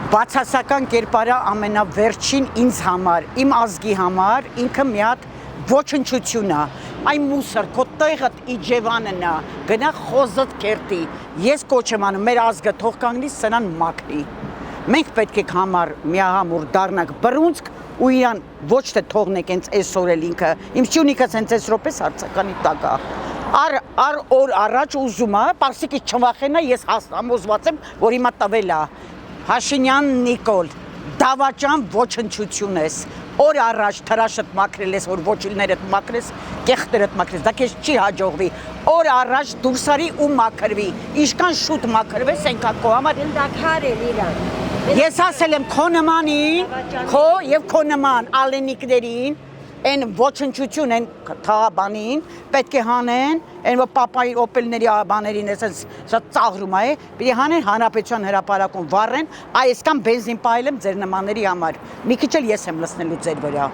բացասական կերպարա ամենավերջին ինձ համար, իմ ազգի համար, ինքը մի հատ ոչնչություն է, այն մուսր, քո տեղդ իջևանն է, գնա խոզդ կերտի, ես կոչ եմ անում, մեր ազգը թող կանգնի սրան մաքրի, մենք պետք է համար միահամուռ դառնանք բռունցք ու իրան ոչ թե թողնենք հենց այսօր էլ ինքը, իմ շյունիկս հենց այս րոպես հարցականի տակ է, օր առաջ ուզում է, պարսիկից չվախենա, ես համոզված եմ, որ հիմա տվել է, Հաշինյան Նիկոլ, դավաճան ոչնչություն ես, օր առաջ թրաշըտ մաքրել ես, որ ոչիլներըտ մաքրես, կեղտերըտ մաքրես, դա քեզ չի հաջողվի, օր առաջ դուրսարի ու մաքրվի, իշքան շուտ մաքրվես, ենքա քո համար Դակար էլ իրան։ Ես ասել եմ քո նմանին, քո եւ քո նման ալենիկներին, այն ոչնչություն են թաղաբանին, պետք է հանեն, այն որ պապայի օպելների բաներին էսենց շատ ծաղրում է, պիտի հանեն հանրապետության հրապարակում վառեն, այսքան բենզին պահել եմ ձեր նմանների համար, մի քիչ էլ ես եմ լցնելու ձեր վրա։